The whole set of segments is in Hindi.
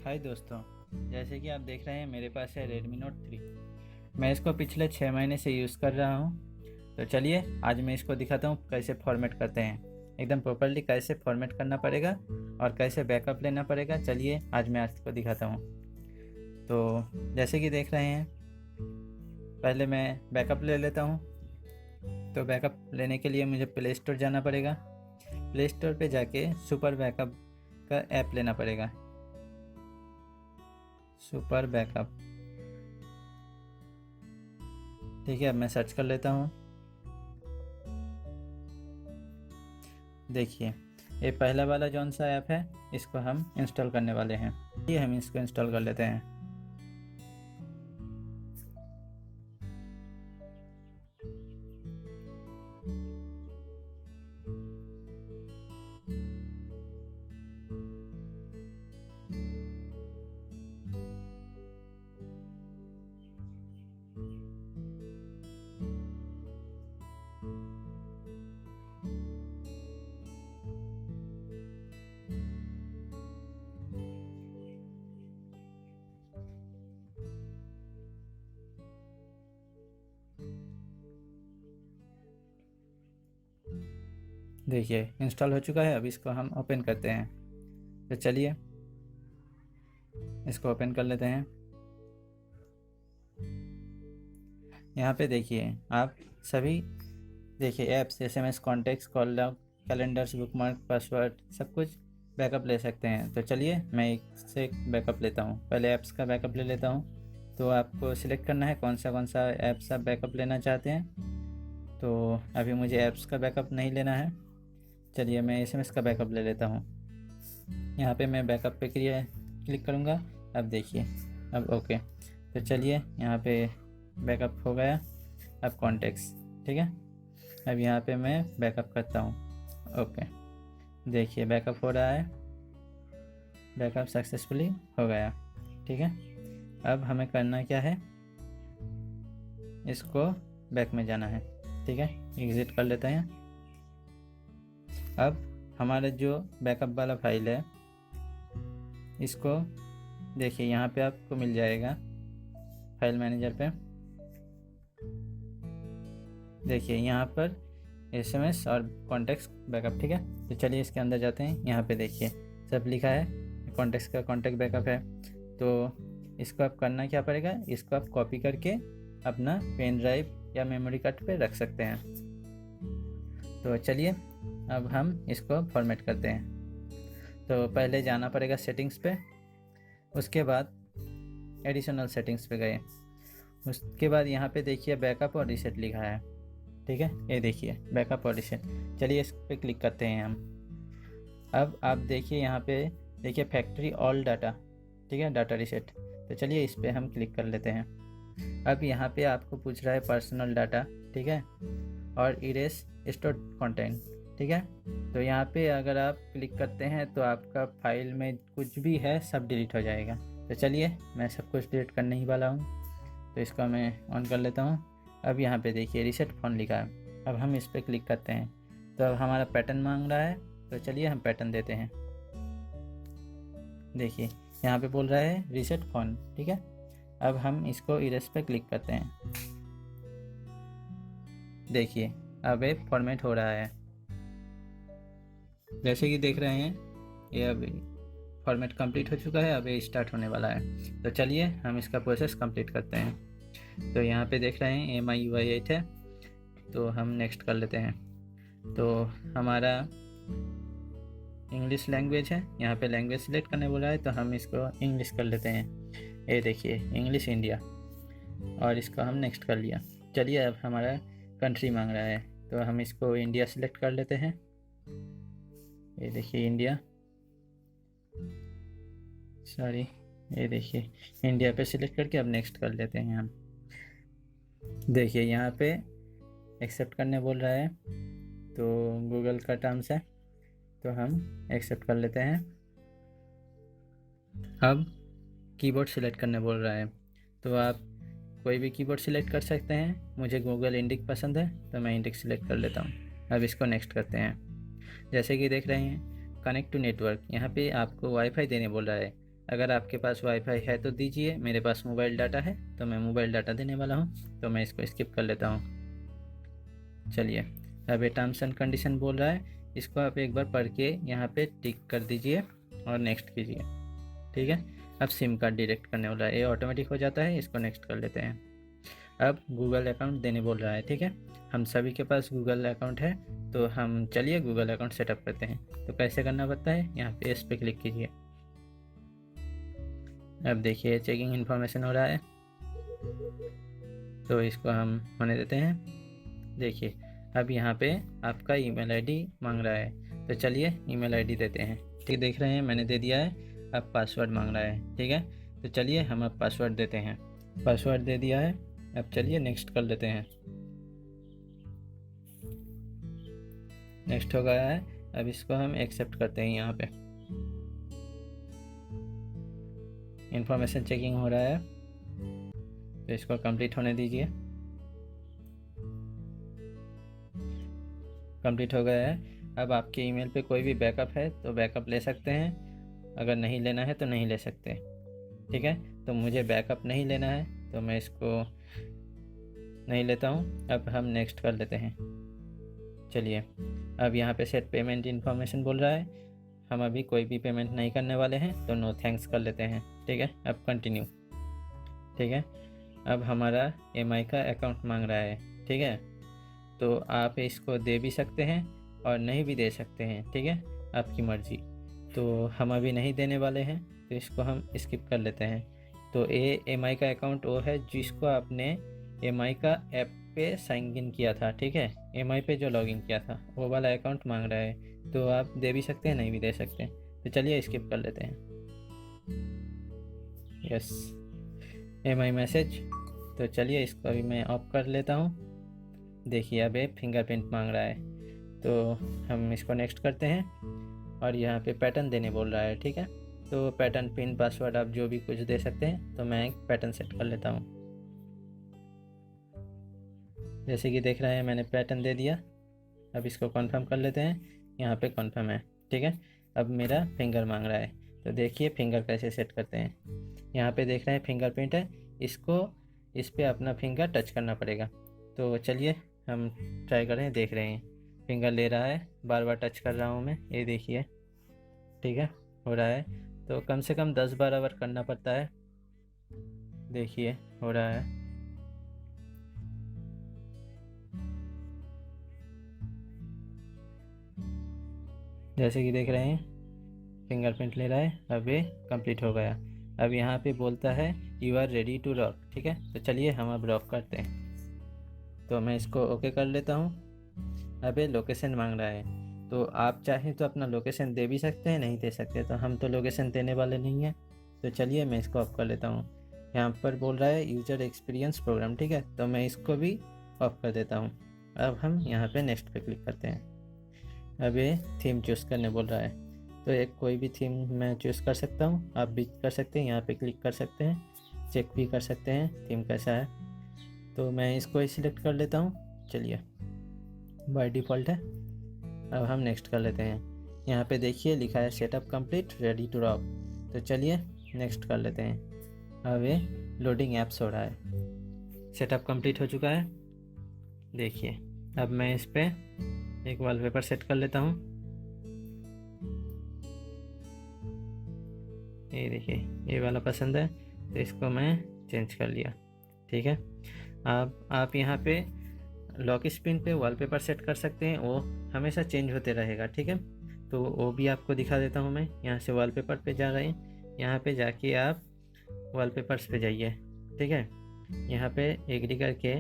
हाय दोस्तों, जैसे कि आप देख रहे हैं मेरे पास है Redmi Note 3। मैं इसको पिछले 6 महीने से यूज़ कर रहा हूँ। तो चलिए आज मैं इसको दिखाता हूँ कैसे फॉर्मेट करते हैं, एकदम प्रॉपरली कैसे फॉर्मेट करना पड़ेगा और कैसे बैकअप लेना पड़ेगा। चलिए आज मैं आपको दिखाता हूँ। तो जैसे कि देख रहे हैं, पहले मैं बैकअप ले लेता हूँ। तो बैकअप लेने के लिए मुझे प्ले स्टोर जाना पड़ेगा। प्ले स्टोर पे जाके सुपर बैकअप का ऐप लेना पड़ेगा। सुपर बैकअप, ठीक है। अब मैं सर्च कर लेता हूँ। देखिए, ये पहला वाला जौन सा ऐप है, इसको हम इंस्टॉल करने वाले हैं। ये हम इसको इंस्टॉल कर लेते हैं। देखिए, इंस्टॉल हो चुका है। अब इसको हम ओपन करते हैं। तो चलिए इसको ओपन कर लेते हैं। यहाँ पे देखिए आप सभी, देखिए apps, SMS, contacts, call log, calendars, bookmark, password, सब कुछ बैकअप ले सकते हैं। तो चलिए मैं एक से एक बैकअप लेता हूँ। पहले ऐप्स का बैकअप ले लेता हूँ। तो आपको सिलेक्ट करना है कौन सा ऐप्स आप बैकअप लेना चाहते हैं। तो अभी मुझे ऐप्स का बैकअप नहीं लेना है। चलिए मैं SMS का बैकअप ले लेता हूँ। यहाँ पे मैं बैकअप पे क्लिक करूँगा। अब देखिए, अब ओके। तो चलिए यहाँ पे बैकअप हो गया। अब कॉन्टेक्ट्स, ठीक है। अब यहाँ पे मैं बैकअप करता हूँ। ओके, देखिए बैकअप हो रहा है। बैकअप सक्सेसफुली हो गया, ठीक है। अब हमें करना क्या है, इसको बैक में जाना है, ठीक है। एग्ज़िट कर लेते हैं। अब हमारा जो बैकअप वाला फाइल है, इसको देखिए यहाँ पे आपको मिल जाएगा फाइल मैनेजर पे। देखिए यहाँ पर SMS और कॉन्टेक्ट्स बैकअप, ठीक है। तो चलिए इसके अंदर जाते हैं। यहाँ पे देखिए सब लिखा है, कॉन्टेक्ट्स का कॉन्टेक्ट बैकअप है। तो इसको आप करना क्या पड़ेगा, इसको आप कॉपी करके अपना पेन ड्राइव या मेमोरी कार्ड पे रख सकते हैं। तो चलिए अब हम इसको फॉर्मेट करते हैं। तो पहले जाना पड़ेगा सेटिंग्स पे, उसके बाद एडिशनल सेटिंग्स पे गए। उसके बाद यहाँ पे देखिए बैकअप और रीसेट लिखा है, ठीक है। ये देखिए बैकअप और रीसेट। चलिए इस पर क्लिक करते हैं हम। अब आप देखिए यहाँ पे देखिए फैक्ट्री ऑल डाटा, ठीक है, डाटा रीसेट। तो चलिए इस पर हम क्लिक कर लेते हैं। अब यहाँ पे आपको पूछ रहा है पर्सनल डाटा, ठीक है, और इरेज स्टोर कंटेंट, ठीक है। तो यहाँ पे अगर आप क्लिक करते हैं तो आपका फाइल में कुछ भी है सब डिलीट हो जाएगा। तो चलिए मैं सब कुछ डिलीट करने ही वाला हूँ। तो इसको मैं ऑन कर लेता हूँ। अब यहाँ पे देखिए रीसेट फ़ोन लिखा है। अब हम इस पर क्लिक करते हैं। तो अब हमारा पैटर्न मांग रहा है। तो चलिए हम पैटर्न देते हैं। देखिए यहाँ पे बोल रहा है रीसेट फ़ोन, ठीक है। अब हम इसको इरेज पे क्लिक करते हैं। देखिए अब ये फॉर्मेट हो रहा है। जैसे कि देख रहे हैं ये अभी फॉर्मेट कंप्लीट हो चुका है। अब ये स्टार्ट होने वाला है। तो चलिए हम इसका प्रोसेस कंप्लीट करते हैं। तो यहाँ पे देख रहे हैं MI UI 8 है। तो हम नेक्स्ट कर लेते हैं। तो हमारा इंग्लिश लैंग्वेज है, यहाँ पे लैंग्वेज सिलेक्ट करने बोला है। तो हम इसको इंग्लिश कर लेते हैं। ये देखिए इंग्लिश इंडिया, और इसको हम नेक्स्ट कर लिया। चलिए अब हमारा कंट्री मांग रहा है। तो हम इसको इंडिया सिलेक्ट कर लेते हैं। ये देखिए इंडिया, सॉरी, ये देखिए इंडिया पे सिलेक्ट करके अब नेक्स्ट कर लेते हैं हम। देखिए यहाँ पे एक्सेप्ट करने बोल रहा है। तो गूगल का टर्म्स है, तो हम एक्सेप्ट कर लेते हैं। अब कीबोर्ड सिलेक्ट करने बोल रहा है। तो आप कोई भी कीबोर्ड सिलेक्ट कर सकते हैं। मुझे गूगल इंडिक पसंद है तो मैं इंडिक सिलेक्ट कर लेता हूँ। अब इसको नेक्स्ट करते हैं। जैसे कि देख रहे हैं कनेक्ट टू नेटवर्क, यहाँ पे आपको वाईफाई देने बोल रहा है। अगर आपके पास वाईफाई है तो दीजिए, मेरे पास मोबाइल डाटा है तो मैं मोबाइल डाटा देने वाला हूँ, तो मैं इसको स्किप कर लेता हूँ। चलिए, अब ये टर्म्स एंड कंडीशन बोल रहा है, इसको आप एक बार पढ़ के यहाँ पे टिक कर दीजिए और नेक्स्ट कीजिए। ठीक है, अब सिम कार्ड डायरेक्ट करने वाला है, ये ऑटोमेटिक हो जाता है, इसको नेक्स्ट कर लेते हैं। अब गूगल अकाउंट देने बोल रहा है। ठीक है, हम सभी के पास गूगल अकाउंट है, तो हम चलिए गूगल अकाउंट सेटअप करते हैं। तो कैसे करना पड़ता है, यहाँ पे इस पे क्लिक कीजिए। अब देखिए चेकिंग इन्फॉर्मेशन हो रहा है, तो इसको हम होने देते हैं। देखिए अब यहाँ पे आपका ईमेल आईडी मांग रहा है, तो चलिए ईमेल आईडी देते हैं। ठीक, देख रहे हैं मैंने दे दिया है। अब पासवर्ड मांग रहा है। ठीक है, तो चलिए हम अब पासवर्ड देते हैं। पासवर्ड दे दिया है, अब चलिए नेक्स्ट कर लेते हैं। नेक्स्ट हो गया है, अब इसको हम एक्सेप्ट करते हैं। यहाँ पे इंफॉर्मेशन चेकिंग हो रहा है, तो इसको कंप्लीट होने दीजिए। कंप्लीट हो गया है। अब आपके ईमेल पे कोई भी बैकअप है तो बैकअप ले सकते हैं, अगर नहीं लेना है तो नहीं ले सकते। ठीक है, तो मुझे बैकअप नहीं लेना है तो मैं इसको नहीं लेता हूँ। अब हम नेक्स्ट कर लेते हैं। चलिए, अब यहाँ पे सेट पेमेंट इन्फॉर्मेशन बोल रहा है, हम अभी कोई भी पेमेंट नहीं करने वाले हैं, तो नो थैंक्स कर लेते हैं। ठीक है, अब कंटिन्यू। ठीक है, अब हमारा एमआई का अकाउंट मांग रहा है। ठीक है, तो आप इसको दे भी सकते हैं और नहीं भी दे सकते हैं। ठीक है, आपकी मर्ज़ी। तो हम अभी नहीं देने वाले हैं, तो इसको हम स्किप कर लेते हैं। तो एमआई का अकाउंट वो है जिसको आपने एमआई का ऐप पे साइन इन किया था। ठीक है, एमआई पे जो लॉगिन किया था वो वाला अकाउंट मांग रहा है, तो आप दे भी सकते हैं नहीं भी दे सकते हैं। तो चलिए स्किप कर लेते हैं। Yes, MI message. तो चलिए इसको अभी मैं ऑफ कर लेता हूँ। देखिए अब ये फिंगरप्रिंट मांग रहा है, तो हम इसको नेक्स्ट करते हैं और यहाँ पे पैटर्न देने बोल रहा है। ठीक है, तो पैटर्न, पिन, पासवर्ड आप जो भी कुछ दे सकते हैं, तो मैं एक पैटर्न सेट कर लेता हूँ। जैसे कि देख रहे हैं मैंने पैटर्न दे दिया। अब इसको कन्फर्म कर लेते हैं, यहाँ पे कन्फर्म है। ठीक है, अब मेरा फिंगर मांग रहा है, तो देखिए फिंगर कैसे सेट करते हैं। यहाँ पे देख रहे हैं फिंगरप्रिंट है, इसको इस पर अपना फिंगर टच करना पड़ेगा। तो चलिए हम ट्राई करें, देख रहे हैं फिंगर ले रहा है, बार बार टच कर रहा हूँ मैं, ये देखिए। ठीक है, हो रहा है, तो कम से कम 10-12 बार करना पड़ता है। देखिए हो रहा है। जैसे कि देख रहे हैं फिंगरप्रिंट ले रहा है, अब ये कंप्लीट हो गया। अब यहाँ पे बोलता है you are ready to rock. ठीक है, तो चलिए हम अब रॉक करते हैं। तो मैं इसको ओके कर लेता हूँ। अब ये लोकेशन मांग रहा है, तो आप चाहें तो अपना लोकेशन दे भी सकते हैं, नहीं दे सकते, तो हम तो लोकेशन देने वाले नहीं हैं। तो चलिए मैं इसको ऑफ कर लेता हूँ। यहाँ पर बोल रहा है यूज़र एक्सपीरियंस प्रोग्राम। ठीक है, तो मैं इसको भी ऑफ कर देता हूँ। अब हम यहाँ पे नेक्स्ट पे क्लिक करते हैं। अब ये थीम चूज़ करने बोल रहा है, तो एक कोई भी थीम मैं चूज़ कर सकता हूँ, आप भी कर सकते हैं। यहाँ पे क्लिक कर सकते हैं, चेक भी कर सकते हैं थीम कैसा है। तो मैं इसको ही सिलेक्ट कर लेता हूँ। चलिए, बाय डिफ़ॉल्ट है। अब हम नेक्स्ट कर लेते हैं। यहाँ पे देखिए लिखा है setup complete, ready to rock. तो चलिए नेक्स्ट कर लेते हैं। अब ये लोडिंग ऐप्स हो रहा है, सेटअप कंप्लीट हो चुका है। देखिए अब मैं इस पर एक वॉलपेपर सेट कर लेता हूँ। ये देखिए ये वाला पसंद है, तो इसको मैं चेंज कर लिया। ठीक है, आप यहाँ पे लॉक स्क्रीन पे वॉलपेपर सेट कर सकते हैं, वो हमेशा चेंज होते रहेगा। ठीक है, तो वो भी आपको दिखा देता हूँ मैं। यहाँ से वॉलपेपर पे जा रहे हैं, यहाँ पे जाके आप वॉलपेपर्स पे जाइए। ठीक है, यहाँ पे एग्री करके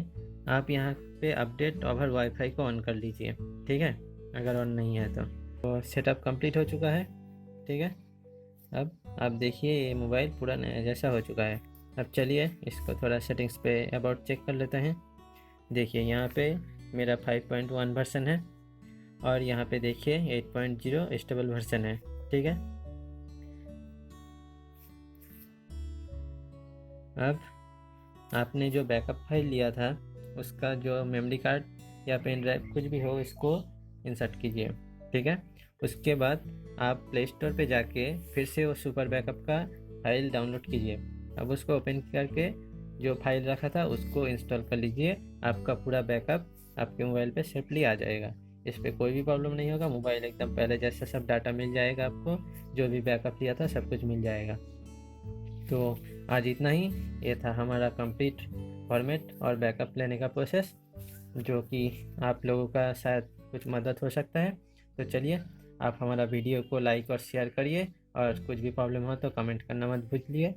आप यहाँ पे अपडेट ओवर वाईफाई को ऑन कर लीजिए। ठीक है, अगर ऑन नहीं है तो सेटअप कंप्लीट हो चुका है। ठीक है, अब आप देखिए ये मोबाइल पूरा नया जैसा हो चुका है। अब चलिए इसको थोड़ा सेटिंग्स पे अबाउट चेक कर लेते हैं। देखिए यहाँ पे मेरा 5.1 वर्जन है और यहाँ पे देखिए 8.0 स्टेबल वर्जन है। ठीक है, अब आपने जो बैकअप फाइल लिया था उसका जो मेमोरी कार्ड या पेन ड्राइव कुछ भी हो, इसको इंसर्ट कीजिए। ठीक है, उसके बाद आप प्ले स्टोर पे जाके फिर से वो सुपर बैकअप का फाइल डाउनलोड कीजिए। अब उसको ओपन करके जो फाइल रखा था उसको इंस्टॉल कर लीजिए। आपका पूरा बैकअप आपके मोबाइल पे सेफली आ जाएगा। इस पर कोई भी प्रॉब्लम नहीं होगा। मोबाइल एकदम पहले जैसा सब डाटा मिल जाएगा आपको, जो भी बैकअप लिया था सब कुछ मिल जाएगा। तो आज इतना ही। ये था हमारा कंप्लीट फॉर्मेट और बैकअप लेने का प्रोसेस, जो कि आप लोगों का शायद कुछ मदद हो सकता है। तो चलिए, आप हमारा वीडियो को लाइक और शेयर करिए, और कुछ भी प्रॉब्लम हो तो कमेंट करना मत भूलिए,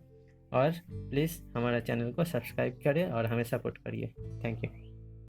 और प्लीज़ हमारा चैनल को सब्सक्राइब करें और हमें सपोर्ट करिए। Thank you.